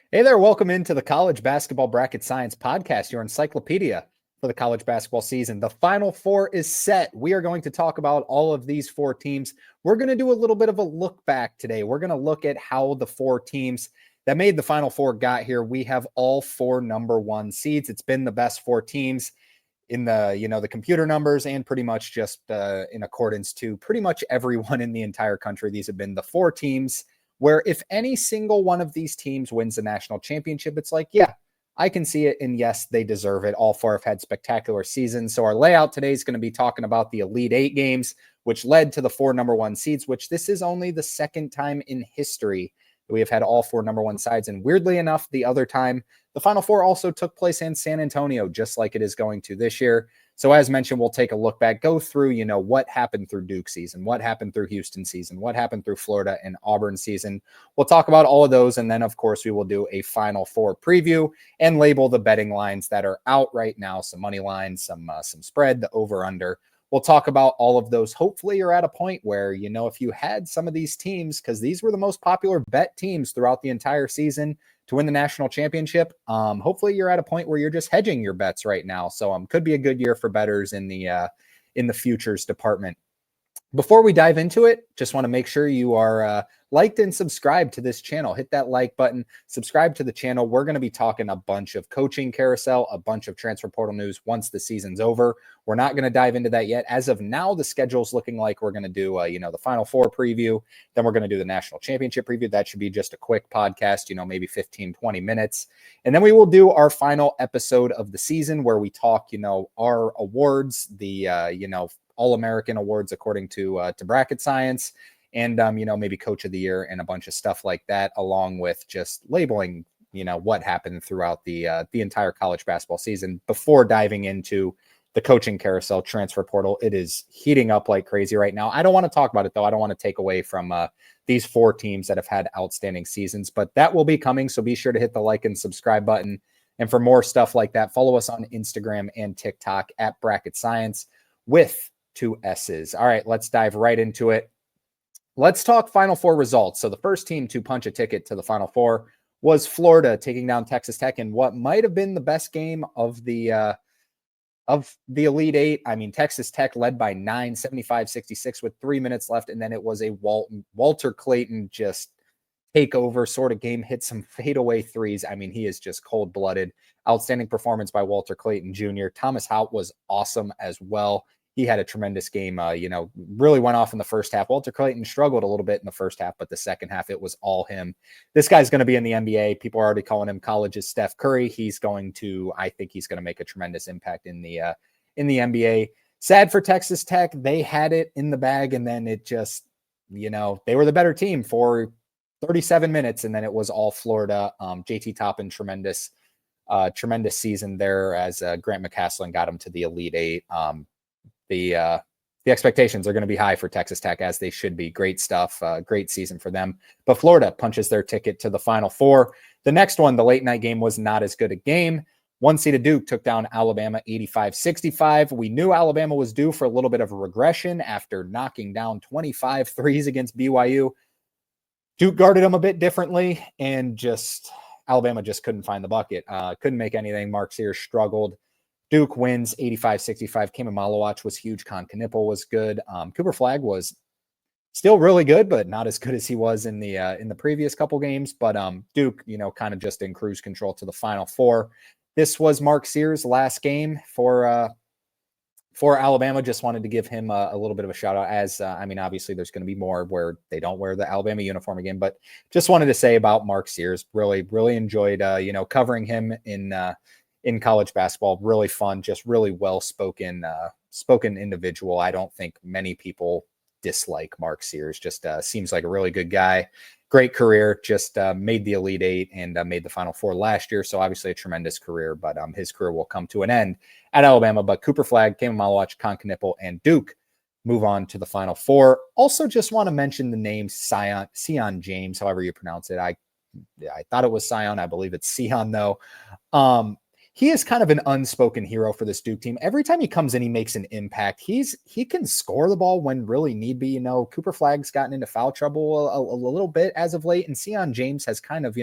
Hey there, welcome into the College Basketball Bracket Science Podcast, your encyclopedia for the college basketball season. The Final Four is set. We are going to talk about all of these four teams. We're going to do a little bit of a look back today. We're going to look at how the four teams that made the Final Four got here. We have all four number one seeds. It's been the best four teams in the computer numbers and pretty much just in accordance to pretty much everyone in the entire country. These have been the four teams where if any single one of these teams wins the national championship, it's like, yeah, I can see it. And yes, they deserve it. All four have had spectacular seasons. So our layout today is going to be talking about the Elite Eight games, which led to the four number one seeds, which this is only the second time in history that we have had all four number one sides. And weirdly enough, the other time, the Final Four also took place in San Antonio, just like it is going to this year. So as mentioned, we'll take a look back, go through, what happened through Duke season, what happened through Houston season, what happened through Florida and Auburn season. We'll talk about all of those. And then, of course, we will do a Final Four preview and label the betting lines that are out right now, some money lines, some spread, the over under. We'll talk about all of those. Hopefully you're at a point where, if you had some of these teams, because these were the most popular bet teams throughout the entire season to win the national championship. Hopefully you're at a point where you're just hedging your bets right now. So could be a good year for bettors in the futures department. Before we dive into it, just want to make sure you are liked and subscribed to this channel. Hit that like button, subscribe to the channel. We're going to be talking a bunch of coaching carousel, a bunch of transfer portal news once the season's over. We're not going to dive into that yet. As of now, the schedule's looking like we're going to do, the Final Four preview. Then we're going to do the national championship preview. That should be just a quick podcast, maybe 15, 20 minutes. And then we will do our final episode of the season where we talk, our awards, the, All-American awards according to Bracket Science, and maybe Coach of the Year and a bunch of stuff like that, along with just labeling what happened throughout the entire college basketball season before diving into the coaching carousel, transfer portal. It is heating up like crazy right now. I don't want to talk about it though. I don't want to take away from these four teams that have had outstanding seasons, but that will be coming. So be sure to hit the like and subscribe button. And for more stuff like that, follow us on Instagram and TikTok at Bracket Science with 2 S's. All right, let's dive right into it. Let's talk Final Four results. So the first team to punch a ticket to the Final Four was Florida, taking down Texas Tech in what might have been the best game of the Elite Eight. I mean, Texas Tech led by 9, 75-66 with 3 minutes left, and then it was a Walter Clayton just takeover sort of game, hit some fadeaway threes. I mean, he is just cold-blooded. Outstanding performance by Walter Clayton Jr. Thomas Hout was awesome as well. He had a tremendous game, really went off in the first half. Walter Clayton struggled a little bit in the first half, but the second half, it was all him. This guy's going to be in the NBA. People are already calling him college's Steph Curry. I think he's going to make a tremendous impact in the NBA. Sad for Texas Tech. They had it in the bag, and then it just, they were the better team for 37 minutes, and then it was all Florida. JT Toppin, tremendous season there as Grant McCasland got him to the Elite Eight. The expectations are going to be high for Texas Tech, as they should be. Great stuff. Great season for them. But Florida punches their ticket to the Final Four. The next one, the late night game, was not as good a game. 1-seeded Duke took down Alabama 85-65. We knew Alabama was due for a little bit of a regression after knocking down 25 threes against BYU. Duke guarded them a bit differently, and Alabama just couldn't find the bucket. Couldn't make anything. Mark Sears struggled. Duke wins 85-65. Kama Malawach was huge. Con Knipple was good. Cooper Flagg was still really good, but not as good as he was in the previous couple games. But Duke, kind of just in cruise control to the Final Four. This was Mark Sears' last game for Alabama. Just wanted to give him a little bit of a shout out, as obviously there's going to be more where they don't wear the Alabama uniform again, but just wanted to say about Mark Sears, really enjoyed covering him in college basketball. Really fun, just really well-spoken individual. I don't think many people dislike Mark Sears. Just seems like a really good guy. Great career. Just made the Elite Eight and made the Final Four last year. So obviously a tremendous career, but his career will come to an end at Alabama. But Cooper Flagg, Kama Malawach, Con Knipple, and Duke move on to the Final Four. Also just want to mention the name Sion James, however you pronounce it. I thought it was Sion. I believe it's Sion though. He is kind of an unspoken hero for this Duke team. Every time he comes in, he makes an impact. He can score the ball when really need be. Cooper Flagg's gotten into foul trouble a little bit as of late, and Sion James has kind of,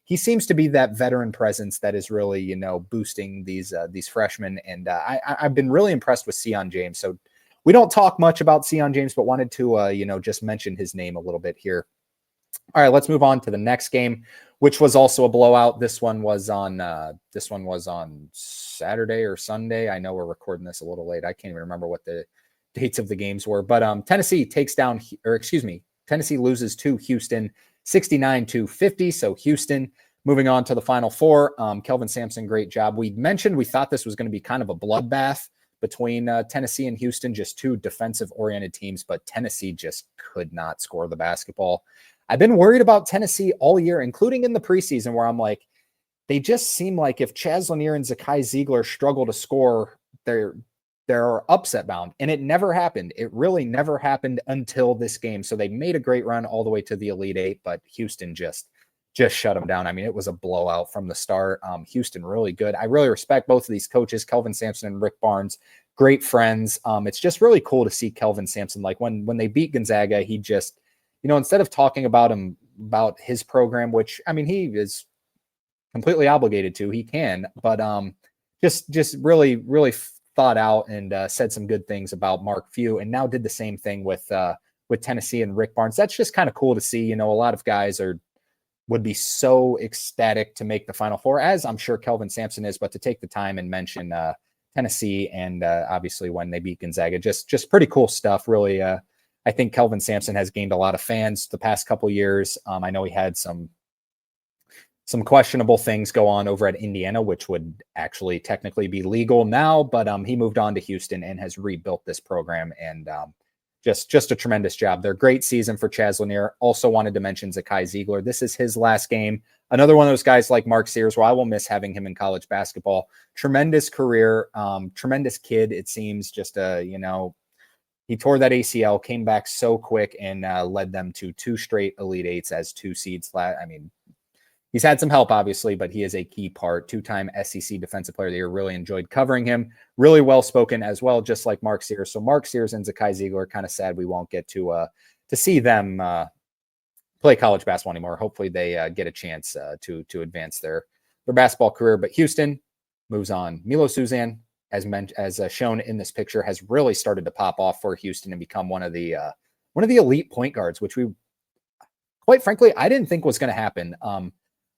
he seems to be that veteran presence that is really, boosting these freshmen. And I've been really impressed with Sion James. So we don't talk much about Sion James, but wanted to, just mention his name a little bit here. All right, let's move on to the next game, which was also a blowout. This one was on Saturday or Sunday. I know we're recording this a little late. I can't even remember what the dates of the games were, but Tennessee loses to Houston 69-50. So Houston moving on to the Final Four. Kelvin Sampson, great job. We mentioned we thought this was going to be kind of a bloodbath between Tennessee and Houston, just two defensive-oriented teams, but Tennessee just could not score the basketball. I've been worried about Tennessee all year, including in the preseason, where I'm like, they just seem like if Chaz Lanier and Zakai Ziegler struggle to score, they're upset bound. And it never happened. It really never happened until this game. So they made a great run all the way to the Elite Eight, but Houston just shut them down. I mean, it was a blowout from the start. Houston really good. I really respect both of these coaches, Kelvin Sampson and Rick Barnes, great friends. It's just really cool to see Kelvin Sampson. Like when they beat Gonzaga, he just, instead of talking about his program, which, I mean, he is completely obligated to, he can, but just really, really thought out and said some good things about Mark Few, and now did the same thing with Tennessee and Rick Barnes. That's just kind of cool to see. A lot of guys would be so ecstatic to make the Final Four, as I'm sure Kelvin Sampson is, but to take the time and mention Tennessee and obviously when they beat Gonzaga, just pretty cool stuff. Really, I think Kelvin Sampson has gained a lot of fans the past couple years. I know he had some questionable things go on over at Indiana, which would actually technically be legal now, but he moved on to Houston and has rebuilt this program, and just a tremendous job. They're great season for Chaz Lanier. Also wanted to mention Zakai Ziegler. This is his last game. Another one of those guys like Mark Sears, where I will miss having him in college basketball. Tremendous career, tremendous kid. It seems just he tore that ACL, came back so quick, and led them to 2 straight Elite Eights as 2 seeds. I mean, he's had some help, obviously, but he is a key part. 2-time SEC Defensive Player of the Year. Really enjoyed covering him. Really well-spoken as well, just like Mark Sears. So Mark Sears and Zakai Ziegler, kind of sad we won't get to see them play college basketball anymore. Hopefully they get a chance to advance their basketball career. But Houston moves on. Milo Suzan, as shown in this picture, has really started to pop off for Houston and become one of the elite point guards, which we, quite frankly, I didn't think was going to happen.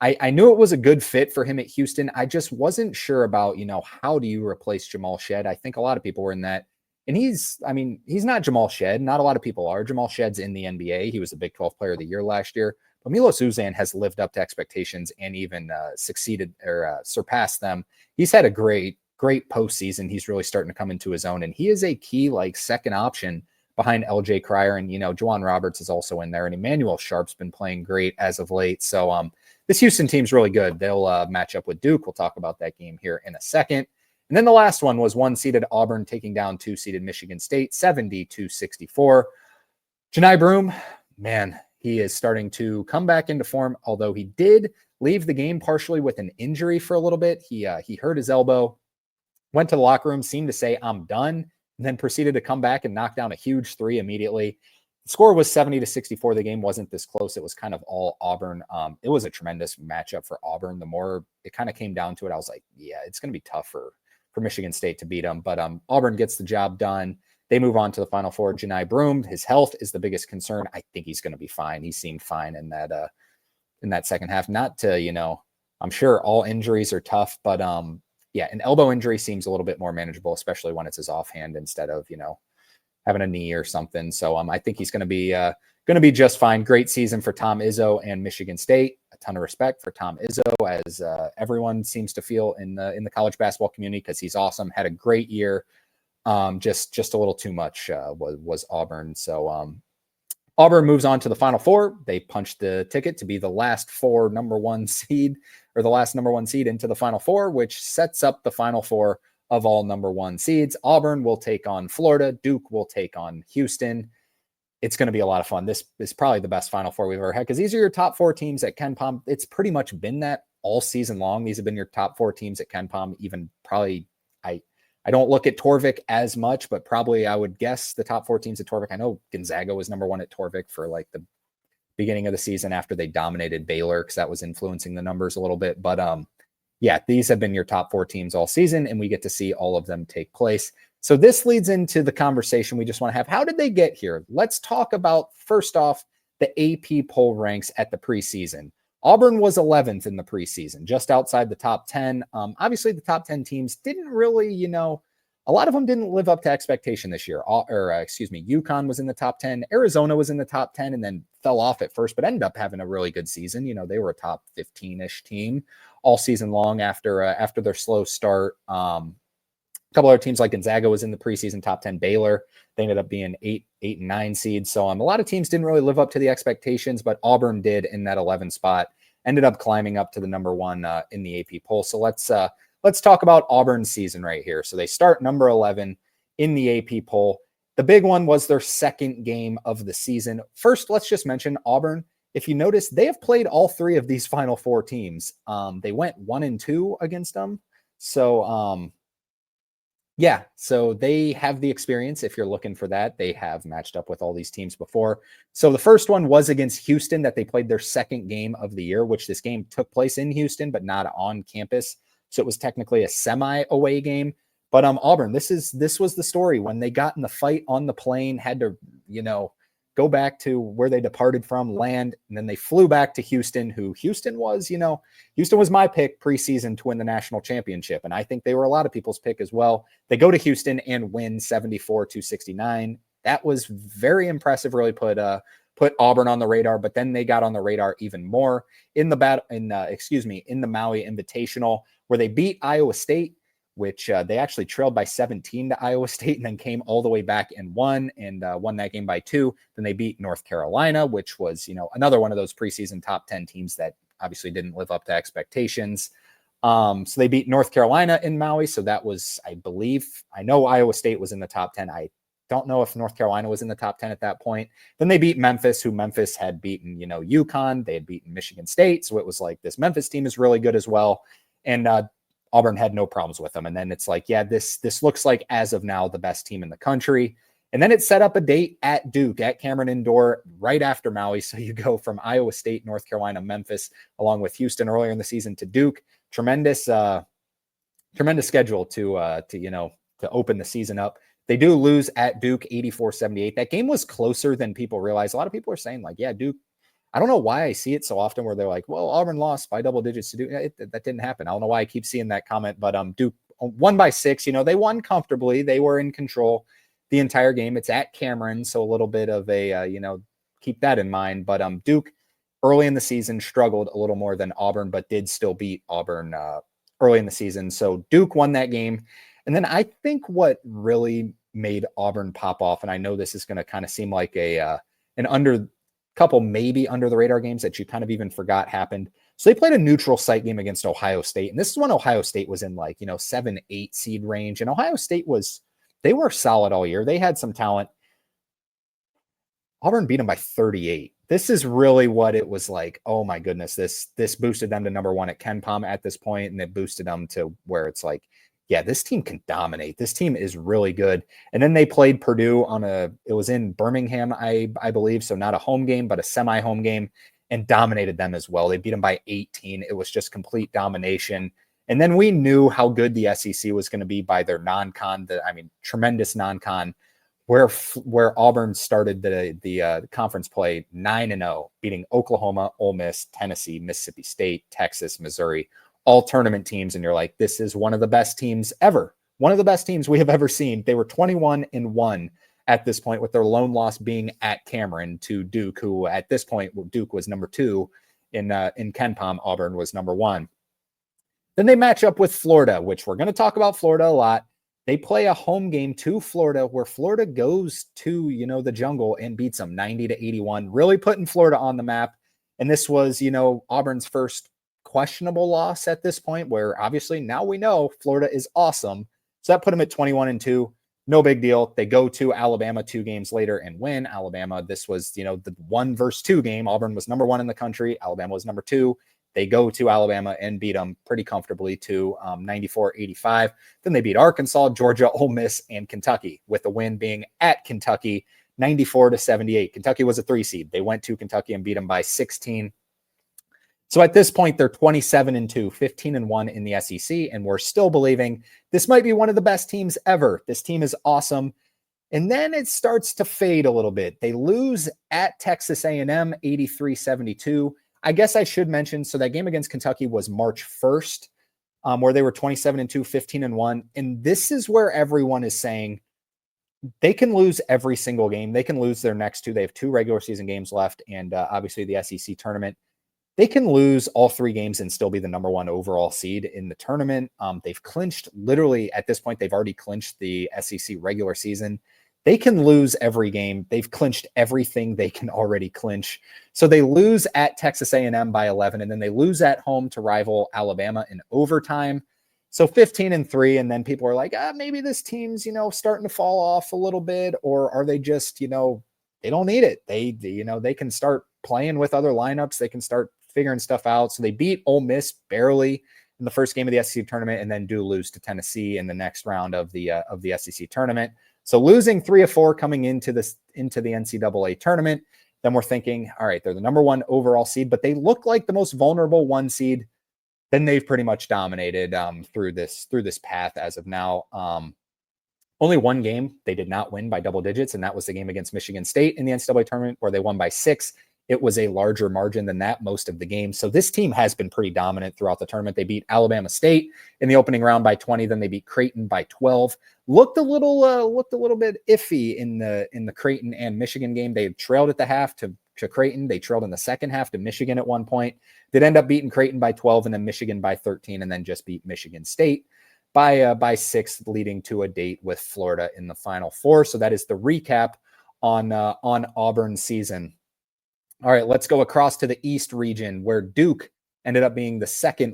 I knew it was a good fit for him at Houston. I just wasn't sure about, how do you replace Jamal Shead? I think a lot of people were in that. And he's not Jamal Shead. Not a lot of people are. Jamal Shead's in the NBA. He was a Big 12 Player of the Year last year. But Milo Suzan has lived up to expectations and even succeeded or surpassed them. He's had a great postseason. He's really starting to come into his own. And he is a key, second option behind LJ Cryer. And, Juwan Roberts is also in there. And Emmanuel Sharp's been playing great as of late. So this Houston team's really good. They'll match up with Duke. We'll talk about that game here in a second. And then the last one was 1-seeded Auburn taking down 2-seeded Michigan State, 70-64. Johni Broome, man, he is starting to come back into form, although he did leave the game partially with an injury for a little bit. He hurt his elbow, went to the locker room, seemed to say, "I'm done," and then proceeded to come back and knock down a huge 3 immediately. The score was 70-64. The game wasn't this close. It was kind of all Auburn. It was a tremendous matchup for Auburn. The more it kind of came down to it, I was like, yeah, it's going to be tough for Michigan State to beat them. But Auburn gets the job done. They move on to the Final Four. Johni Broome, his health is the biggest concern. I think he's going to be fine. He seemed fine in that second half. Not to, I'm sure all injuries are tough, but yeah, an elbow injury seems a little bit more manageable, especially when it's his offhand instead of, having a knee or something. So I think he's going to be just fine. Great season for Tom Izzo and Michigan State. A ton of respect for Tom Izzo, as everyone seems to feel in the college basketball community, because he's awesome. Had a great year. Just a little too much was Auburn. So Auburn moves on to the Final Four. They punched the ticket to be the last number one seed into the Final Four, which sets up the Final Four of all number 1 seeds. Auburn will take on Florida. Duke will take on Houston. It's going to be a lot of fun. This is probably the best Final Four we've ever had, because these are your top 4 teams at KenPom. It's pretty much been that all season long. These have been your top 4 teams at KenPom. Even probably, I don't look at Torvik as much, but probably I would guess the top 4 teams at Torvik. I know Gonzaga was number 1 at Torvik for the beginning of the season after they dominated Baylor, because that was influencing the numbers a little bit. But yeah, these have been your top 4 teams all season, and we get to see all of them take place. So this leads into the conversation we just want to have. How did they get here? Let's talk about, first off, the AP poll ranks at the preseason. Auburn was 11th in the preseason, just outside the top 10. Obviously, the top 10 teams didn't really, a lot of them didn't live up to expectation this year. UConn was in the top 10. Arizona was in the top 10 and then fell off at first, but ended up having a really good season. They were a top 15-ish team all season long after their slow start. A couple other teams like Gonzaga was in the preseason top 10. Baylor, they ended up being 8 and 9 seeds. So a lot of teams didn't really live up to the expectations, but Auburn did in that 11 spot, ended up climbing up to the number 1 in the AP poll. So let's talk about Auburn's season right here. So they start number 11 in the AP poll. The big one was their second game of the season. First, let's just mention Auburn. If you notice, they have played all 3 of these Final Four teams. They went 1-2 against them. So, yeah, so they have the experience. If you're looking for that, they have matched up with all these teams before. So the first one was against Houston, that they played their second game of the year, which this game took place in Houston, but not on campus. So it was technically a semi-away game. But Auburn, this was the story. When they got in the fight on the plane, had to, go back to where they departed from, land, and then they flew back to Houston, Houston was my pick preseason to win the national championship. And I think they were a lot of people's pick as well. They go to Houston and win 74-69. That was very impressive, really put Auburn on the radar, but then they got on the radar even more in the Maui Invitational, where they beat Iowa State, which they actually trailed by 17 to Iowa State and then came all the way back and won that game by 2. Then they beat North Carolina, which was, another one of those preseason top 10 teams that obviously didn't live up to expectations. So they beat North Carolina in Maui. So that was, I know Iowa State was in the top 10. I don't know if North Carolina was in the top 10 at that point. Then they beat Memphis, who Memphis had beaten, UConn. They had beaten Michigan State. So it was like, this Memphis team is really good as well. And Auburn had no problems with them. And then it's like, yeah, this looks like, as of now, the best team in the country. And then it set up a date at Duke, at Cameron Indoor, right after Maui. So you go from Iowa State, North Carolina, Memphis, along with Houston earlier in the season, to Duke. Tremendous schedule to open the season up. They do lose at Duke 84-78. That game was closer than people realize. A lot of people are saying, like, yeah, Duke, I don't know why I see it so often where they're like, well, Auburn lost by double digits to Duke. That didn't happen. I don't know why I keep seeing that comment, but Duke won by 6. They won comfortably. They were in control the entire game. It's at Cameron, so a little bit of a, keep that in mind. But Duke early in the season struggled a little more than Auburn, but did still beat Auburn early in the season. So Duke won that game. And then I think what really made Auburn pop off, and I know this is going to kind of seem like an couple maybe under the radar games that you kind of even forgot happened. So they played a neutral site game against Ohio State. And this is when Ohio State was in 7-8 seed range. And Ohio State they were solid all year. They had some talent. Auburn beat them by 38. This is really what it was like. Oh my goodness. This boosted them to number 1 at KenPom at this point, and it boosted them to where it's like, yeah, this team can dominate. This team is really good. And then they played Purdue it was in Birmingham, I believe. So not a home game, but a semi-home game, and dominated them as well. They beat them by 18. It was just complete domination. And then we knew how good the SEC was going to be by their non-con, tremendous non-con, where Auburn started the conference play 9-0, beating Oklahoma, Ole Miss, Tennessee, Mississippi State, Texas, Missouri, all tournament teams. And you're like, this is one of the best teams ever. One of the best teams we have ever seen. They were 21-1 at this point, with their lone loss being at Cameron to Duke, who at this point, Duke was number 2 in KenPom. Auburn was number 1. Then they match up with Florida, which we're going to talk about Florida a lot. They play a home game to Florida, where Florida goes to, the jungle and beats them 90-81, really putting Florida on the map. And this was, Auburn's first questionable loss at this point, where obviously now we know Florida is awesome. So that put them at 21-2. No big deal. They go to Alabama 2 games later and win. Alabama, this was, the 1 versus 2 game. Auburn was number 1 in the country. Alabama was number 2. They go to Alabama and beat them pretty comfortably to 94-85. Then they beat Arkansas, Georgia, Ole Miss, and Kentucky, with the win being at Kentucky 94-78. Kentucky was a 3 seed. They went to Kentucky and beat them by 16. So at this point, they're 27-2, 15-1 in the SEC, and we're still believing this might be one of the best teams ever. This team is awesome. And then it starts to fade a little bit. They lose at Texas A&M 83-72. I guess I should mention, so that game against Kentucky was March 1st, where they were 27-2, 15-1. And this is where everyone is saying they can lose every single game. They can lose their next two. They have 2 regular season games left, and obviously the SEC tournament. They can lose all 3 games and still be the number 1 overall seed in the tournament. They've clinched, literally at this point, they've already clinched the SEC regular season. They can lose every game. They've clinched everything they can already clinch. So they lose at Texas A&M by 11, and then they lose at home to rival Alabama in overtime. So 15-3, and then people are like, maybe this team's, starting to fall off a little bit, or are they just, they don't need it. They can start playing with other lineups. They can start figuring stuff out. So they beat Ole Miss barely in the first game of the SEC tournament, and then do lose to Tennessee in the next round of the SEC tournament. So losing 3 of 4 coming into the NCAA tournament, then we're thinking, all right, they're the number 1 overall seed, but they look like the most vulnerable 1 seed. Then they've pretty much dominated through this path as of now. Only 1 game they did not win by double digits, and that was the game against Michigan State in the NCAA tournament, where they won by 6. It was a larger margin than that most of the games. So this team has been pretty dominant throughout the tournament. They beat Alabama State in the opening round by 20. Then they beat Creighton by 12. Looked a little bit iffy in the Creighton and Michigan game. They trailed at the half to Creighton. They trailed in the second half to Michigan at one point. They'd end up beating Creighton by 12, and then Michigan by 13, and then just beat Michigan State by 6, leading to a date with Florida in the Final Four. So that is the recap on Auburn's season. All right, let's go across to the East region, where Duke ended up being the second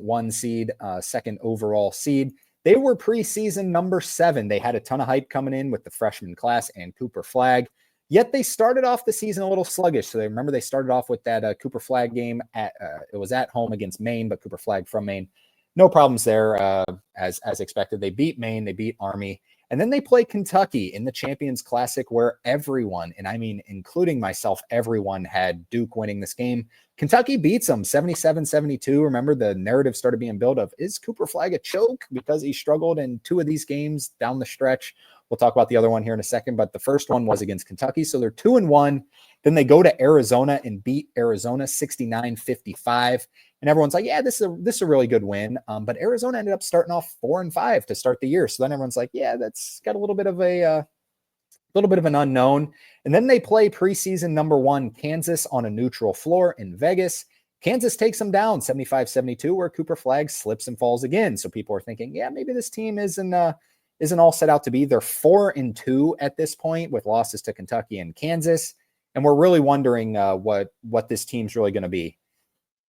overall seed. They were preseason number 7. They had a ton of hype coming in with the freshman class and Cooper Flagg. Yet they started off the season a little sluggish. So they started off with that Cooper Flagg game. It was at home against Maine, but Cooper Flagg from Maine. No problems there as expected. They beat Maine, they beat Army. And then they play Kentucky in the Champions Classic, where everyone, and I mean, including myself, everyone had Duke winning this game. Kentucky beats them 77-72. Remember, the narrative started being built of, is Cooper Flagg a choke because he struggled in 2 of these games down the stretch? We'll talk about the other one here in a second, but the first one was against Kentucky. So they're 2-1. Then they go to Arizona and beat Arizona 69-55. And everyone's like, yeah, this is a really good win. But Arizona ended up starting off 4-5 to start the year. So then everyone's like, yeah, that's got a little bit of an unknown. And then they play preseason number 1 Kansas on a neutral floor in Vegas. Kansas takes them down 75-72, where Cooper Flagg slips and falls again. So people are thinking, yeah, maybe this team isn't all set out to be. They're 4-2 at this point with losses to Kentucky and Kansas. And we're really wondering what this team's really going to be.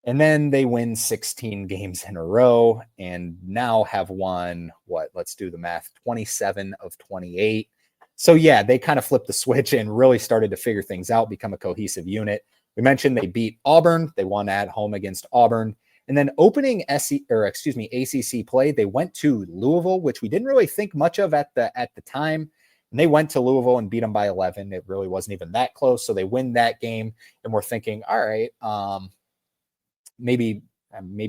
And then they win 16 games in a row and now have won, let's do the math, 27 of 28. So yeah, they kind of flipped the switch and really started to figure things out, become a cohesive unit. We mentioned they beat Auburn. They won at home against Auburn. And then opening ACC play, they went to Louisville, which we didn't really think much of at the time. And they went to Louisville and beat them by 11. It really wasn't even that close. So they win that game. And we're thinking, all right, maybe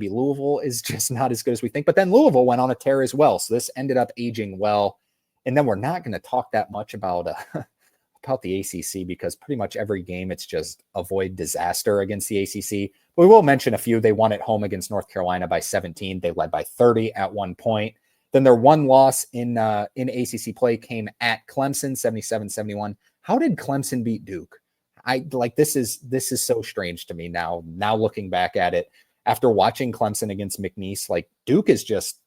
Louisville is just not as good as we think. But then Louisville went on a tear as well. So this ended up aging well. And then we're not going to talk that much about the ACC, because pretty much every game it's just avoid disaster against the ACC. But we will mention a few. They won at home against North Carolina by 17. They led by 30 at one point. Then their one loss in ACC play came at Clemson, 77-71. How did Clemson beat Duke? This is so strange to me now looking back at it after watching Clemson against McNeese. Like, Duke is just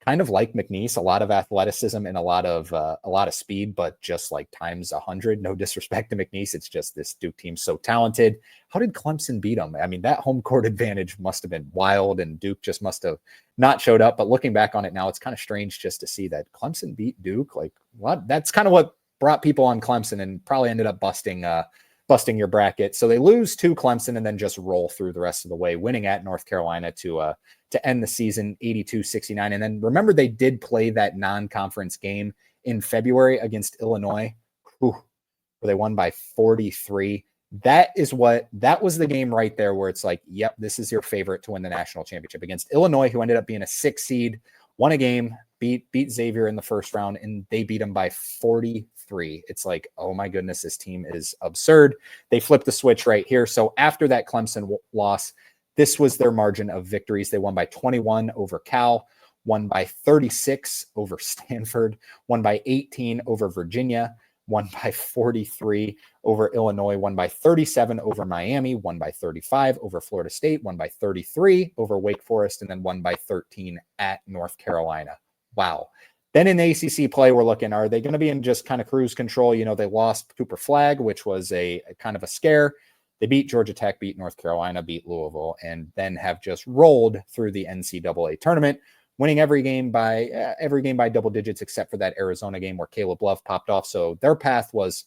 kind of like McNeese, a lot of athleticism and a lot of speed, but just like times 100. No disrespect to McNeese, it's just this Duke team so talented. How did Clemson beat them? I mean, that home court advantage must have been wild, and Duke just must have not showed up. But looking back on it now, it's kind of strange just to see that Clemson beat Duke. Like, what? That's kind of what brought people on Clemson and probably ended up busting your bracket. So they lose to Clemson and then just roll through the rest of the way, winning at North Carolina to end the season 82-69. And then remember, they did play that non-conference game in February against Illinois. Whew. where they won by 43. That was the game right there where it's like, yep, this is your favorite to win the national championship against Illinois, who ended up being a 6 seed, won a game, beat Xavier in the first round, and they beat them by 43. It's like, oh my goodness, this team is absurd. They flipped the switch right here. So after that Clemson loss, this was their margin of victories. They won by 21 over Cal, won by 36 over Stanford, won by 18 over Virginia, won by 43 over Illinois, won by 37 over Miami, won by 35 over Florida State, won by 33 over Wake Forest, and then won by 13 at North Carolina. Wow. Then in ACC play, we're looking, are they going to be in just kind of cruise control? You know, they lost Cooper Flagg, which was a kind of a scare. They beat Georgia Tech, beat North Carolina, beat Louisville, and then have just rolled through the NCAA tournament, winning every game by double digits, except for that Arizona game where Caleb Love popped off. So their path was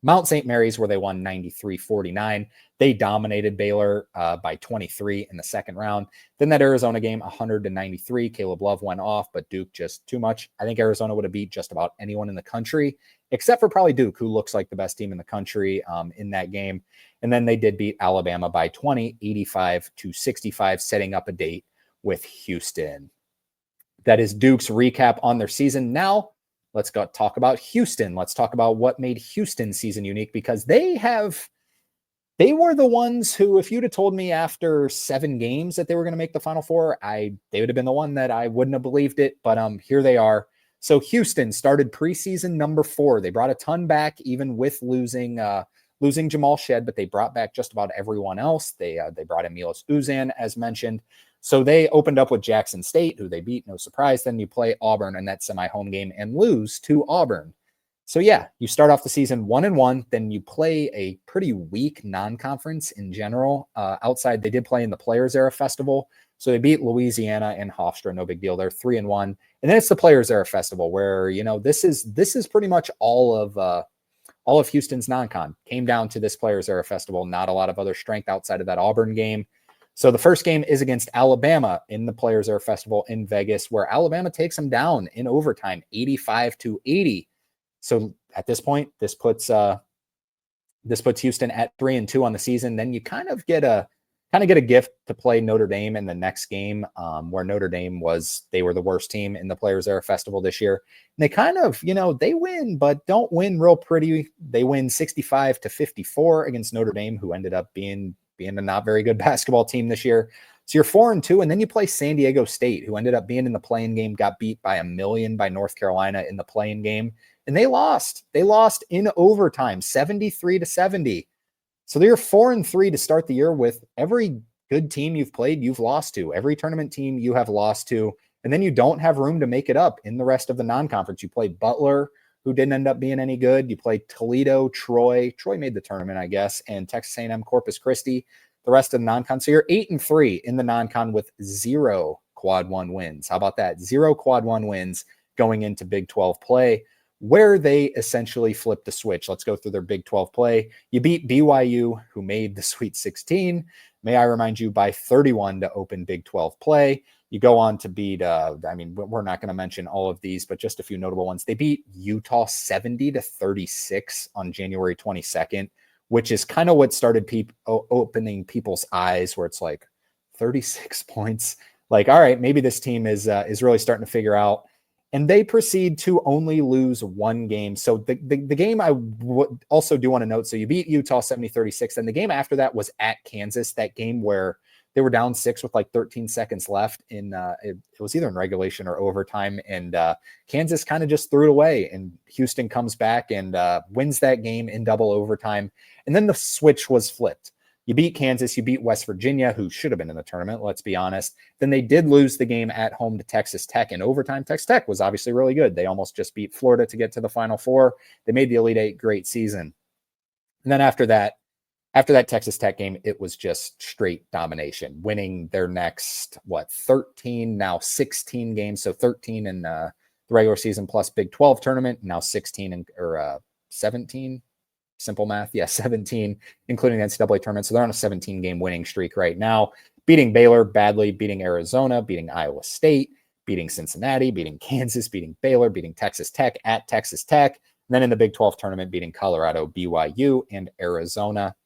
Mount St. Mary's, where they won 93-49. They dominated Baylor by 23 in the second round. Then that Arizona game, 100-93. Caleb Love went off, but Duke just too much. I think Arizona would have beat just about anyone in the country, except for probably Duke, who looks like the best team in the country in that game. And then they did beat Alabama by 20, 85-65, setting up a date with Houston. That is Duke's recap on their season. Now, let's go talk about Houston. Let's talk about what made Houston's season unique, because they were the ones who, if you'd have told me after 7 games that they were going to make the Final Four, they would have been the one that I wouldn't have believed it. But here they are. So Houston started preseason number 4. They brought a ton back, even with losing Jamal Shed, but they brought back just about everyone else. They brought in Milos Uzan, as mentioned. So they opened up with Jackson State, who they beat, no surprise. Then you play Auburn in that semi-home game and lose to Auburn. So yeah, you start off the season 1-1, then you play a pretty weak non-conference in general. Outside, they did play in the Players Era Festival. So they beat Louisiana and Hofstra, no big deal. They're 3-1. And then it's the Players Era Festival, where, you know, this is pretty much all of Houston's non-con. Came down to this Players Era Festival, not a lot of other strength outside of that Auburn game. So the first game is against Alabama in the Players Era Festival in Vegas, where Alabama takes them down in overtime, 85-80. So at this point, this puts Houston at 3-2 on the season. Then you kind of get a gift to play Notre Dame in the next game, where Notre Dame they were the worst team in the Players Era Festival this year. And they kind of, you know, they win, but don't win real pretty. They win 65-54 against Notre Dame, who ended up being a not very good basketball team this year. So you're 4-2, and then you play San Diego State, who ended up being in the play-in game, got beat by 1,000,000 by North Carolina in the play-in game, and they lost. They lost in overtime, 73-70. So they're 4-3 to start the year. With every good team you've played, you've lost to. Every tournament team you have lost to, and then you don't have room to make it up in the rest of the non-conference. You played Butler, who didn't end up being any good. You played Toledo, Troy made the tournament, I guess, and Texas A&M, Corpus Christi, the rest of the non-con. So you're 8-3 in the non-con with 0 quad 1 wins. How about that? 0 quad 1 wins going into Big 12 play, where they essentially flipped the switch. Let's go through their Big 12 play. You beat BYU, who made the Sweet 16. May I remind you, by 31 to open Big 12 play. You go on to beat, we're not going to mention all of these, but just a few notable ones. They beat Utah 70-36 on January 22nd, which is kind of what started opening people's eyes, where it's like 36 points. Like, all right, maybe this team is really starting to figure out. And they proceed to only lose 1 game. So the game I also do want to note, so you beat Utah 70-36. And the game after that was at Kansas, that game where they were down 6 with like 13 seconds left in it was either in regulation or overtime. And Kansas kind of just threw it away. And Houston comes back and wins that game in double overtime. And then the switch was flipped. You beat Kansas, you beat West Virginia, who should have been in the tournament, let's be honest. Then they did lose the game at home to Texas Tech in overtime. Texas Tech was obviously really good. They almost just beat Florida to get to the Final Four. They made the Elite Eight, great season. And then after that Texas Tech game, it was just straight domination, winning their next, 13, now 16 games. So 13 in the regular season plus Big 12 tournament, now 16 or 17. Simple math. Yeah, 17, including the NCAA tournament. So they're on a 17-game winning streak right now, beating Baylor badly, beating Arizona, beating Iowa State, beating Cincinnati, beating Kansas, beating Baylor, beating Texas Tech at Texas Tech, And then in the Big 12 tournament, beating Colorado, BYU, and Arizona.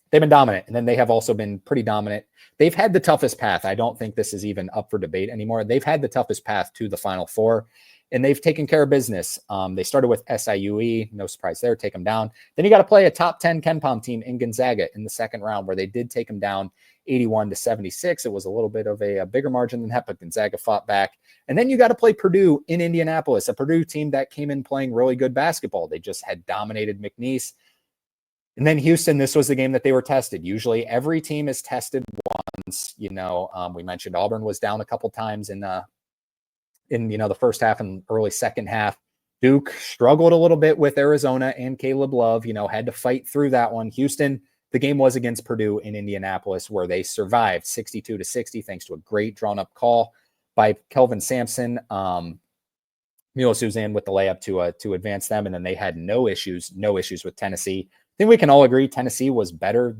They've been dominant, and then they have also been pretty dominant. They've had the toughest path. I don't think this is even up for debate anymore. They've had the toughest path to the Final Four, and they've taken care of business. They started with SIUE, no surprise there, take them down. Then you got to play a top 10 KenPom team in Gonzaga in the second round, where they did take them down 81-76. It was a little bit of a bigger margin than that, but Gonzaga fought back. And then you got to play Purdue in Indianapolis, a Purdue team that came in playing really good basketball. They just had dominated McNeese. And then Houston, this was the game that they were tested. Usually every team is tested once. We mentioned Auburn was down a couple times in the first half and early second half. Duke struggled a little bit with Arizona and Caleb Love, had to fight through that one. Houston, the game was against Purdue in Indianapolis, where they survived 62-60 thanks to a great drawn-up call by Kelvin Sampson. Milo Suzanne with the layup to advance them, and then they had no issues with Tennessee. I think we can all agree Tennessee was better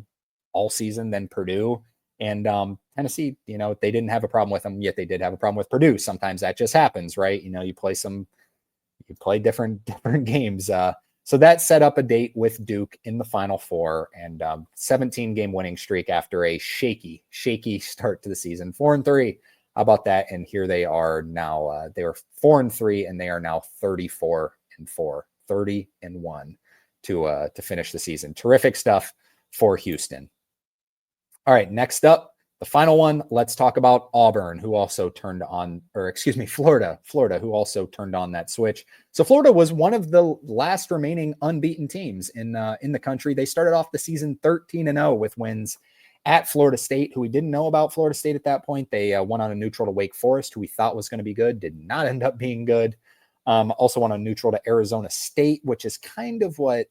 all season than Purdue. And Tennessee, they didn't have a problem with them, yet they did have a problem with Purdue. Sometimes that just happens, right? You play different games. So that set up a date with Duke in the Final Four, and 17-game winning streak after a shaky start to the season. 4-3. How about that? And here they are now. They were 4-3, and they are now 34-4, 30-1 to finish the season. Terrific stuff for Houston. All right, next up, the final one. Let's talk about Auburn, who also turned on, Florida, who also turned on that switch. So Florida was one of the last remaining unbeaten teams in the country. They started off the season 13-0 with wins at Florida State, who we didn't know about Florida State at that point. They won on a neutral to Wake Forest, who we thought was going to be good, did not end up being good. Also won on neutral to Arizona State, which is kind of what,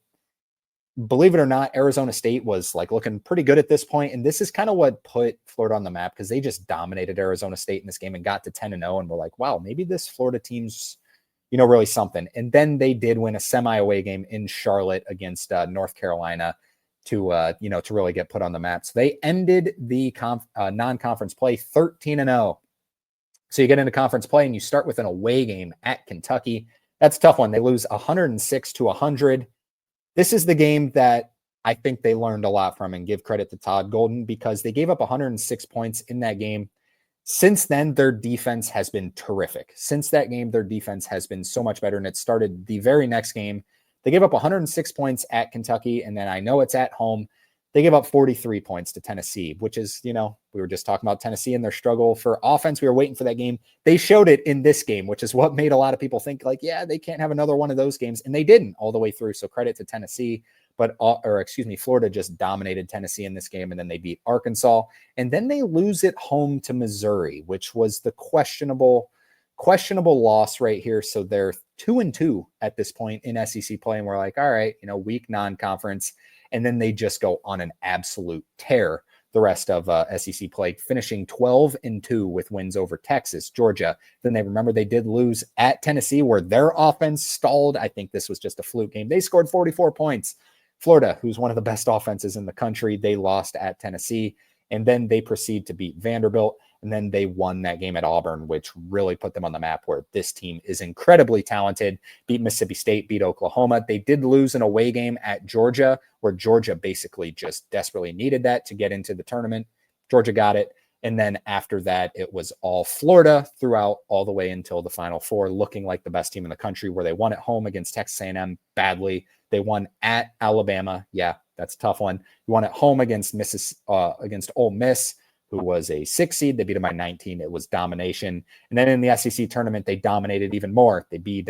believe it or not, Arizona State was like looking pretty good at this point. And this is kind of what put Florida on the map, because they just dominated Arizona State in this game and got to 10-0. And we're like, wow, maybe this Florida team's, really something. And then they did win a semi-away game in Charlotte against North Carolina to really get put on the map. So they ended the non-conference play 13-0. So you get into conference play and you start with an away game at Kentucky. That's a tough one. They lose 106-100. This is the game that I think they learned a lot from, and give credit to Todd Golden, because they gave up 106 points in that game. Since then, their defense has been terrific. Since that game, their defense has been so much better, and it started the very next game. They gave up 106 points at Kentucky, and then I know it's at home. They gave up 43 points to Tennessee, which is, we were just talking about Tennessee and their struggle for offense. We were waiting for that game. They showed it in this game, which is what made a lot of people think like, yeah, they can't have another one of those games. And they didn't all the way through. So credit to Tennessee, Florida just dominated Tennessee in this game. And then they beat Arkansas. And then they lose at home to Missouri, which was the questionable loss right here. So they're 2-2 at this point in SEC play. And we're like, all right, weak non-conference. And then they just go on an absolute tear the rest of SEC play, finishing 12-2 with wins over Texas, Georgia. Then they did lose at Tennessee, where their offense stalled. I think this was just a fluke game. They scored 44 points. Florida, who's one of the best offenses in the country, they lost at Tennessee. And then they proceed to beat Vanderbilt. And then they won that game at Auburn, which really put them on the map, where this team is incredibly talented. Beat Mississippi State, beat Oklahoma. They did lose an away game at Georgia, where Georgia basically just desperately needed that to get into the tournament. Georgia got it. And then after that, it was all Florida throughout all the way until the Final Four, looking like the best team in the country, where they won at home against Texas A&M badly. They won at Alabama. Yeah, that's a tough one. You won at home against Ole Miss, who was a 6 seed. They beat them by 19. It was domination. And then in the SEC tournament, they dominated even more. They beat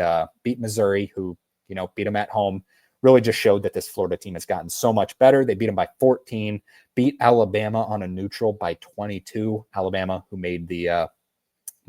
Missouri, who, beat them at home. Really just showed that this Florida team has gotten so much better. They beat them by 14, beat Alabama on a neutral by 22. Alabama, who made the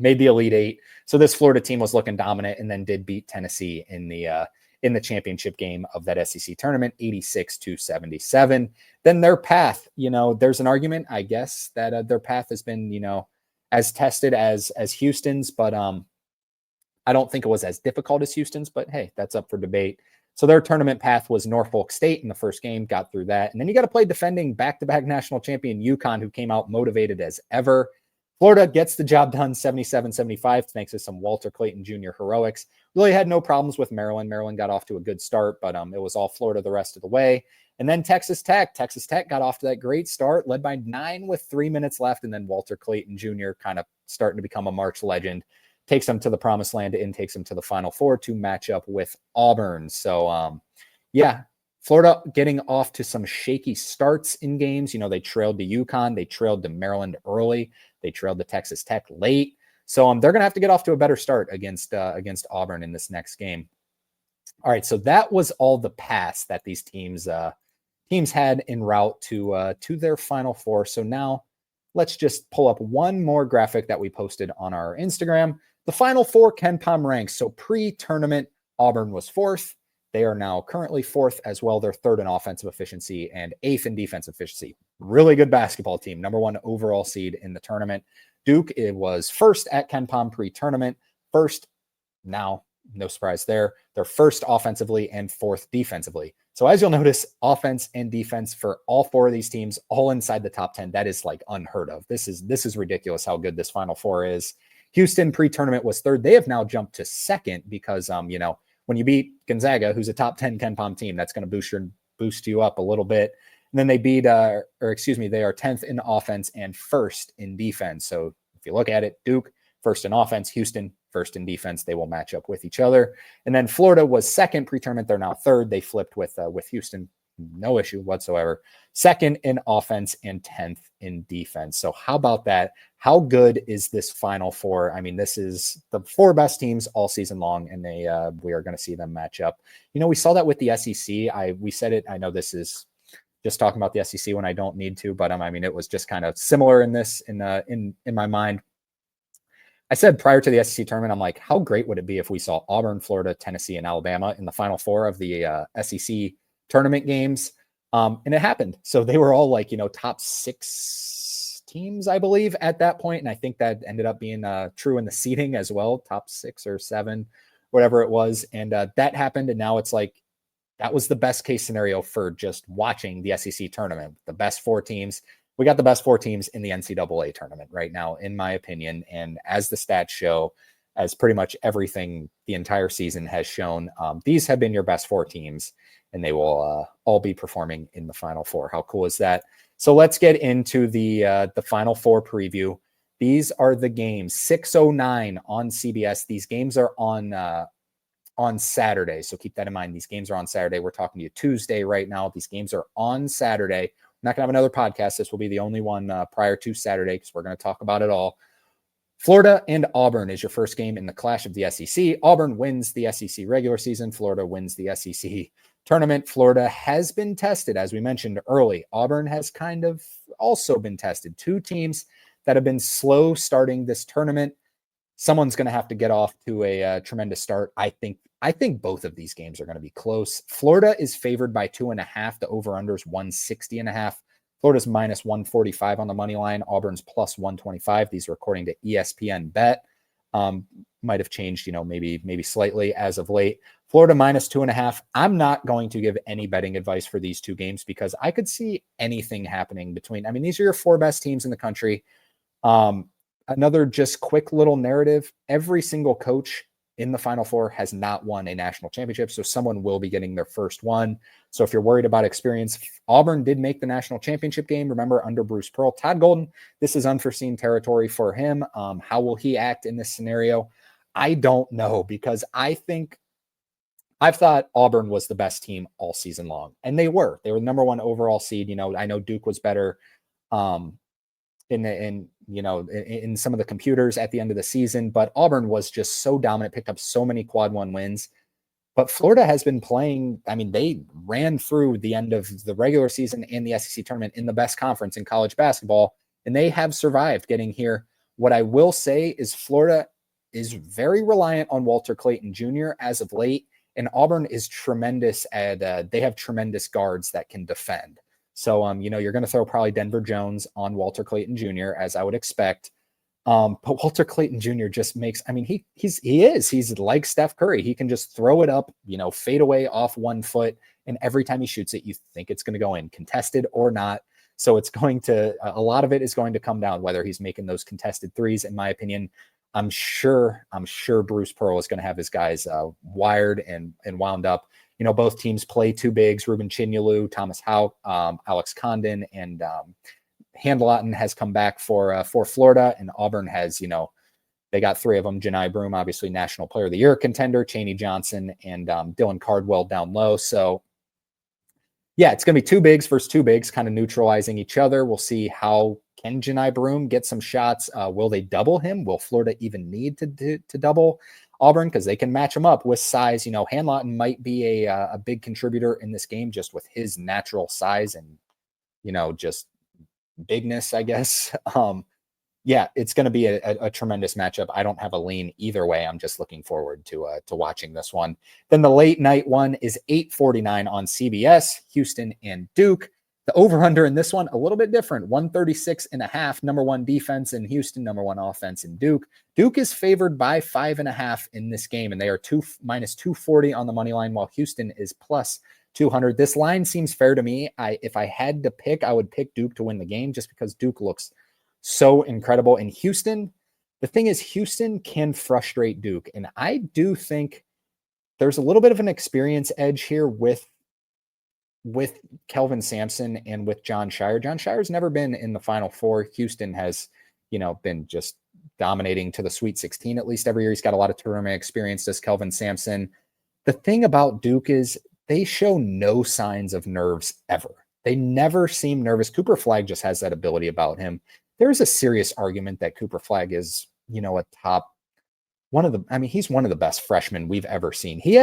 Elite Eight. So this Florida team was looking dominant, and then did beat Tennessee in the championship game of that SEC tournament, 86-77. Then their path, there's an argument, I guess, that their path has been, as tested as Houston's, but I don't think it was as difficult as Houston's, but hey, that's up for debate. So their tournament path was Norfolk State in the first game, got through that. And then you got to play defending back-to-back national champion UConn, who came out motivated as ever. Florida gets the job done 77-75, thanks to some Walter Clayton Jr. heroics. really had no problems with Maryland. Maryland got off to a good start, but it was all Florida the rest of the way. And then Texas Tech got off to that great start, led by 9 with 3 minutes left. And then Walter Clayton Jr. kind of starting to become a March legend, takes them to the promised land and takes them to the Final Four to match up with Auburn. So, yeah, Florida getting off to some shaky starts in games. They trailed to UConn. They trailed to Maryland early. They trailed to Texas Tech late. So they're going to have to get off to a better start against Auburn in this next game. All right, so that was all the pass that these teams had en route to their Final Four. So now let's just pull up one more graphic that we posted on our Instagram. The Final Four KenPom ranks. So pre-tournament, Auburn was 4th. They are now currently 4th as well. They're 3rd in offensive efficiency and 8th in defensive efficiency. Really good basketball team. Number 1 overall seed in the tournament. Duke, it was 1st at KenPom pre-tournament. 1st now, no surprise there. They're 1st offensively and 4th defensively. So as you'll notice, offense and defense for all 4 of these teams, all inside the top 10. That is like unheard of. This is ridiculous how good this Final Four is. Houston pre-tournament was 3rd. They have now jumped to 2nd because, when you beat Gonzaga, who's a top 10 KenPom team, that's going to boost you up a little bit. And then they they are 10th in offense and 1st in defense. So if you look at it, Duke, 1st in offense, Houston, 1st in defense, they will match up with each other. And then Florida was 2nd pre-tournament. They're now 3rd. They flipped with Houston. No issue whatsoever. 2nd in offense and 10th in defense. So how about that? How good is this Final Four? I mean, this is the 4 best teams all season long, and we are going to see them match up. We saw that with the SEC. We said it. I know this is just talking about the SEC when I don't need to, but it was just kind of similar in this in my mind. I said prior to the SEC tournament, I'm like, how great would it be if we saw Auburn, Florida, Tennessee, and Alabama in the Final Four of the SEC tournament games? And it happened. So they were all like, top 6 teams, I believe, at that point. And I think that ended up being true in the seeding as well, top 6 or 7, whatever it was. And that happened. And now it's like, that was the best case scenario for just watching the SEC tournament. The best 4 teams. We got the best 4 teams in the NCAA tournament right now, in my opinion. And as the stats show, as pretty much everything the entire season has shown, these have been your best 4 teams, and they will all be performing in the Final Four. How cool is that? So let's get into the Final Four preview. These are the games. 6:09 on CBS. These games are on Saturday. So keep that in mind. These games are on Saturday. We're talking to you Tuesday right now. These games are on Saturday. I'm not going to have another podcast. This will be the only one prior to Saturday because we're going to talk about it all. Florida and Auburn is your first game in the clash of the SEC. Auburn wins the SEC regular season. Florida wins the SEC tournament. Florida has been tested, as we mentioned early. Auburn has kind of also been tested. 2 teams that have been slow starting this tournament. Someone's going to have to get off to a tremendous start. I think both of these games are going to be close. Florida is favored by 2.5. The over-unders 160.5. Florida's minus 145 on the money line. Auburn's plus 125. These are according to ESPN Bet. Might have changed, maybe slightly as of late. Florida minus 2.5. I'm not going to give any betting advice for these 2 games because I could see anything happening between. These are your 4 best teams in the country. Another just quick little narrative. Every single coach in the Final Four has not won a national championship, so someone will be getting their first one. So if you're worried about experience, Auburn did make the national championship game, remember, under Bruce Pearl. Todd Golden, this is unforeseen territory for him. How will he act in this scenario? I don't know, because I've thought Auburn was the best team all season long, and they were. They were the number 1 overall seed. I know Duke was better in some of the computers at the end of the season, but Auburn was just so dominant, picked up so many quad 1 wins. But Florida has been playing. They ran through the end of the regular season and the SEC tournament in the best conference in college basketball, and they have survived getting here. What I will say is Florida is very reliant on Walter Clayton Jr. as of late, and Auburn is tremendous at they have tremendous guards that can defend. So, you're going to throw probably Denver Jones on Walter Clayton Jr., as I would expect. But Walter Clayton Jr. just makes, he's like Steph Curry. He can just throw it up, fade away off 1 foot. And every time he shoots it, you think it's going to go in, contested or not. So it's a lot of it is going to come down whether he's making those contested threes, in my opinion. I'm sure Bruce Pearl is going to have his guys wired and wound up. Both teams play two bigs: Ruben Chinyelu, Thomas Houck, Alex Condon, and Handlotten has come back for Florida, and Auburn has they got three of them: Janai Broome, obviously National Player of the Year contender, Chaney Johnson, and Dylan Cardwell down low. So yeah, it's going to be two bigs versus two bigs, kind of neutralizing each other. We'll see how can Janai Broome get some shots. Will they double him? Will Florida even need to double Auburn? Because they can match him up with size. Handlotten might be a big contributor in this game just with his natural size and, just bigness, I guess. Yeah, it's going to be a tremendous matchup. I don't have a lean either way. I'm just looking forward to watching this one. Then the late night one is 8:49 on CBS, Houston and Duke. The over-under in this one, a little bit different, 136.5, number one defense in Houston, number one offense in Duke. Duke is favored by 5.5 in this game, and they are minus 240 on the money line, while Houston is plus 200. This line seems fair to me. If I had to pick, I would pick Duke to win the game just because Duke looks so incredible. In Houston, the thing is, Houston can frustrate Duke. And I do think there's a little bit of an experience edge here with Kelvin Sampson and with Jon Scheyer. Jon Scheyer's never been in the Final Four. Houston has, been just dominating to the Sweet 16 at least every year. He's got a lot of tournament experience, does Kelvin Sampson. The thing about Duke is they show no signs of nerves ever. They never seem nervous. Cooper Flagg just has that ability about him. There's a serious argument that Cooper Flagg is, a top he's one of the best freshmen we've ever seen. He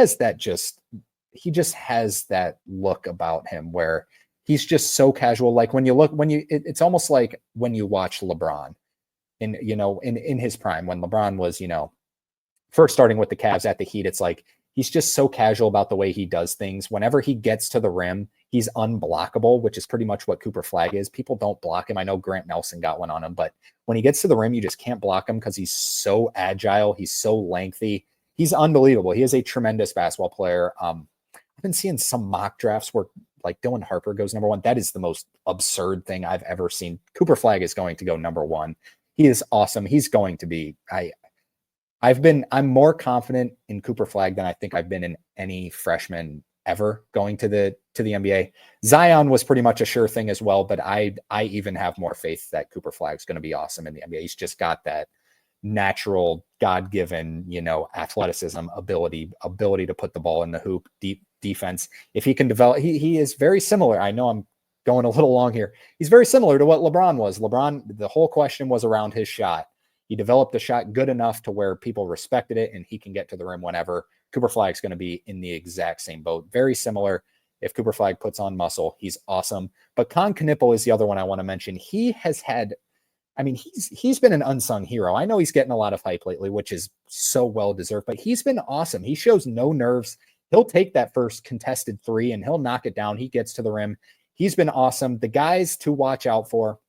just has that look about him where he's just so casual. Like it's almost like when you watch LeBron in his prime, when LeBron was, first starting with the Cavs at the Heat, it's like, he's just so casual about the way he does things. Whenever he gets to the rim, he's unblockable, which is pretty much what Cooper Flagg is. People don't block him. I know Grant Nelson got one on him, but when he gets to the rim, you just can't block him because he's so agile. He's so lengthy. He's unbelievable. He is a tremendous basketball player. I've been seeing some mock drafts where like Dylan Harper goes number one. That is the most absurd thing I've ever seen. Cooper Flagg is going to go number one. He is awesome. He's going to be, I'm more confident in Cooper Flagg than I think I've been in any freshman ever going to the NBA. Zion was pretty much a sure thing as well, but I even have more faith that Cooper Flagg's going to be awesome in the NBA. He's just got that natural, God-given, athleticism, ability to put the ball in the hoop, deep defense. If he can develop, he is very similar. I know I'm going a little long here. He's very similar to what LeBron was. LeBron, the whole question was around his shot. He developed a shot good enough to where people respected it and he can get to the rim whenever. Cooper Flagg's going to be in the exact same boat. Very similar. If Cooper Flagg puts on muscle, he's awesome. But Kon Knueppel is the other one I want to mention. He has had, he's been an unsung hero. I know he's getting a lot of hype lately, which is so well-deserved, but he's been awesome. He shows no nerves. He'll take that first contested three and he'll knock it down. He gets to the rim. He's been awesome. The guys to watch out for,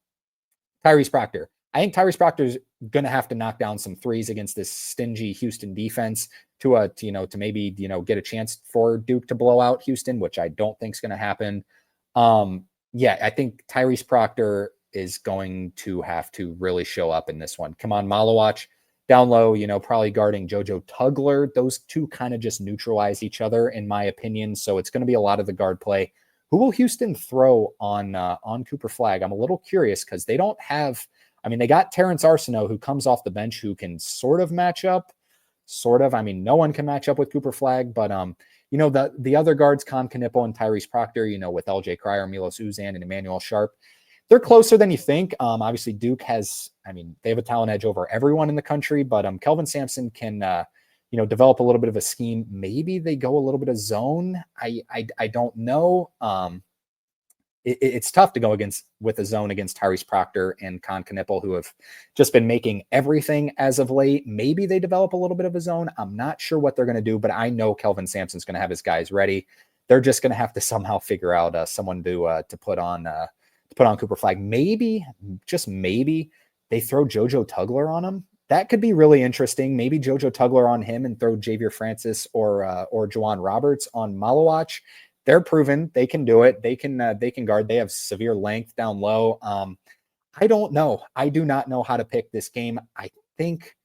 Tyrese Proctor. I think Tyrese Proctor's going to have to knock down some threes against this stingy Houston defense to maybe, get a chance for Duke to blow out Houston, which I don't think is going to happen. I think Tyrese Proctor is going to have to really show up in this one. Come on, Malawach down low, probably guarding JoJo Tugler. Those two kind of just neutralize each other, in my opinion. So it's going to be a lot of the guard play. Who will Houston throw on Cooper Flagg? I'm a little curious because they don't have. They got Terrence Arsenault, who comes off the bench, who can sort of match up. No one can match up with Cooper Flagg, but the other guards, Kon Knueppel and Tyrese Proctor, with LJ Cryer, Milos Uzan, and Emmanuel Sharp, they're closer than you think. Obviously Duke has, they have a talent edge over everyone in the country, but Kelvin Sampson can, develop a little bit of a scheme. Maybe they go a little bit of zone. I don't know. It's tough to go with a zone against Tyrese Proctor and Kon Knueppel, who have just been making everything as of late. Maybe they develop a little bit of a zone. I'm not sure what they're going to do, but I know Kelvin Sampson's going to have his guys ready. They're just going to have to somehow figure out someone to put on Cooper Flagg. Maybe, just maybe, they throw JoJo Tugler on him. That could be really interesting. Maybe JoJo Tugler on him and throw Javier Francis or Juwan Roberts on Malawach. They're proven they can do it. They can guard. They have severe length down low. I don't know. I do not know how to pick this game. I think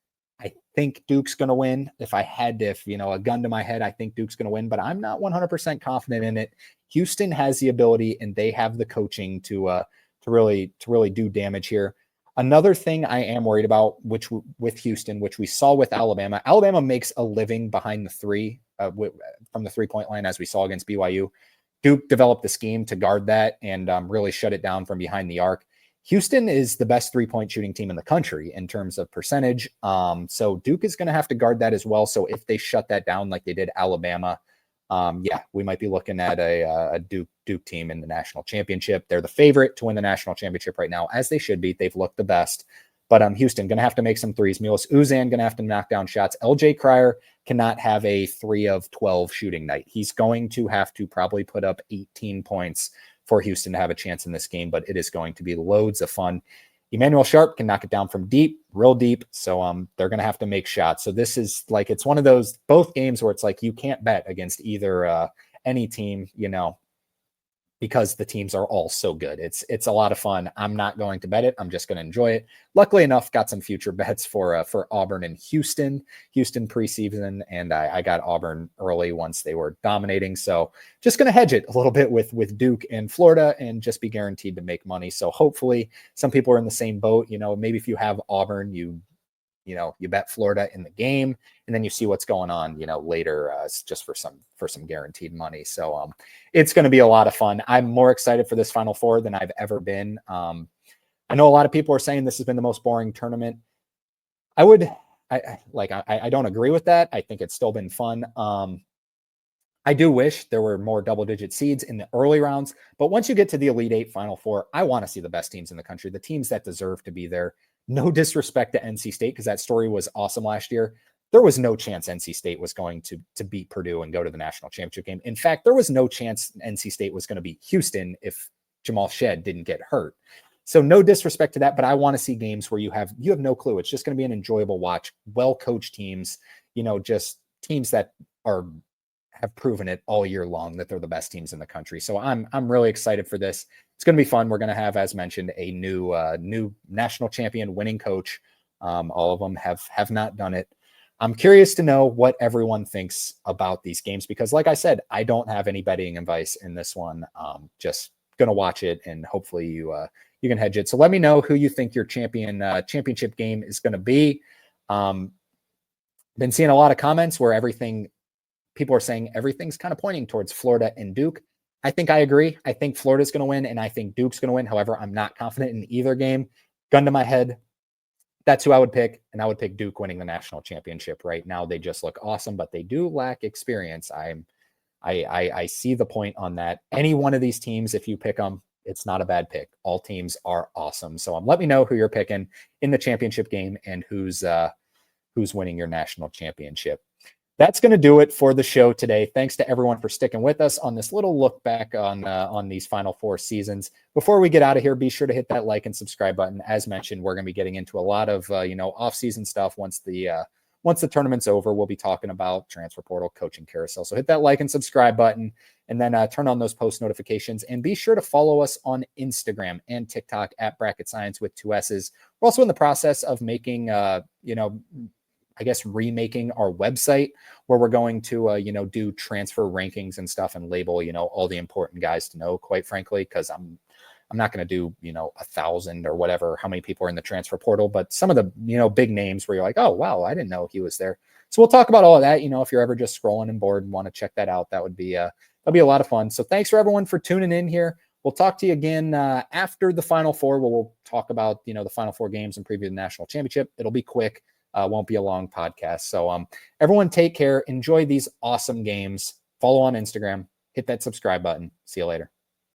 I think Duke's going to win. If I had to, if, a gun to my head, I think Duke's going to win, but I'm not 100% confident in it. Houston has the ability and they have the coaching to really do damage here. Another thing I am worried about, which with Houston, which we saw with Alabama, Alabama makes a living behind the three from the 3-point line, as we saw against BYU. Duke developed the scheme to guard that and really shut it down from behind the arc. Houston is the best 3-point shooting team in the country in terms of percentage. So Duke is going to have to guard that as well. So if they shut that down like they did Alabama, we might be looking at a Duke team in the national championship. They're the favorite to win the national championship right now, as they should be. They've looked the best. But Houston going to have to make some threes. Milos Uzan going to have to knock down shots. LJ Cryer cannot have a 3 of 12 shooting night. He's going to have to probably put up 18 points for Houston to have a chance in this game, but it is going to be loads of fun. Emmanuel Sharp can knock it down from deep, real deep. So they're going to have to make shots. So this is like, it's one of those, both games where it's like, you can't bet against either any team, because the teams are all so good. It's a lot of fun. I'm not going to bet it. I'm just going to enjoy it. Luckily enough, got some future bets for Auburn and Houston preseason, and I got Auburn early once they were dominating. So just going to hedge it a little bit with Duke and Florida and just be guaranteed to make money. So hopefully some people are in the same boat. Maybe if you have Auburn, you bet Florida in the game, and then you see what's going on, later, just for some guaranteed money. So it's going to be a lot of fun. I'm more excited for this Final Four than I've ever been. I know a lot of people are saying this has been the most boring tournament. I don't agree with that. I think it's still been fun. I do wish there were more double-digit seeds in the early rounds, but once you get to the Elite Eight, Final Four, I want to see the best teams in the country, the teams that deserve to be there. No disrespect to NC State, because that story was awesome last year. There was no chance NC State was going to beat Purdue and go to the national championship game. In fact, there was no chance NC State was going to beat Houston if Jamal Shead didn't get hurt. So no disrespect to that, but I want to see games where you have no clue. It's just going to be an enjoyable watch. Well-coached teams, just teams that have proven it all year long that they're the best teams in the country. So I'm really excited for this. It's going to be fun. We're going to have, as mentioned, a new national champion winning coach. All of them have not done it. I'm curious to know what everyone thinks about these games, because like I said, I don't have any betting advice in this one. Just going to watch it, and hopefully you can hedge it. So let me know who you think your championship game is going to be. Been seeing a lot of comments where people are saying everything's kind of pointing towards Florida and Duke. I think I agree. I think Florida's going to win, and I think Duke's going to win. However, I'm not confident in either game. Gun to my head, that's who I would pick, and I would pick Duke winning the national championship. Right now, they just look awesome, but they do lack experience. I see the point on that. Any one of these teams, if you pick them, it's not a bad pick. All teams are awesome. So let me know who you're picking in the championship game and who's winning your national championship. That's going to do it for the show today. Thanks to everyone for sticking with us on this little look back on these Final Four seasons. Before we get out of here, be sure to hit that like and subscribe button. As mentioned, we're going to be getting into a lot of off-season stuff once the tournament's over. We'll be talking about transfer portal, coaching carousel. So hit that like and subscribe button, and then turn on those post notifications. And be sure to follow us on Instagram and TikTok at Bracket Science with 2 S's. We're also in the process of making remaking our website, where we're going to, do transfer rankings and stuff and label, all the important guys to know, quite frankly, because I'm not going to do, 1,000 or whatever, how many people are in the transfer portal, but some of the, big names where you're like, oh, wow, I didn't know he was there. So we'll talk about all of that. If you're ever just scrolling and bored and want to check that out, that'll be a lot of fun. So thanks for everyone for tuning in here. We'll talk to you again after the Final Four, where we'll talk about, the Final Four games and preview the national championship. It'll be quick. Won't be a long podcast. So everyone take care. Enjoy these awesome games. Follow on Instagram. Hit that subscribe button. See you later.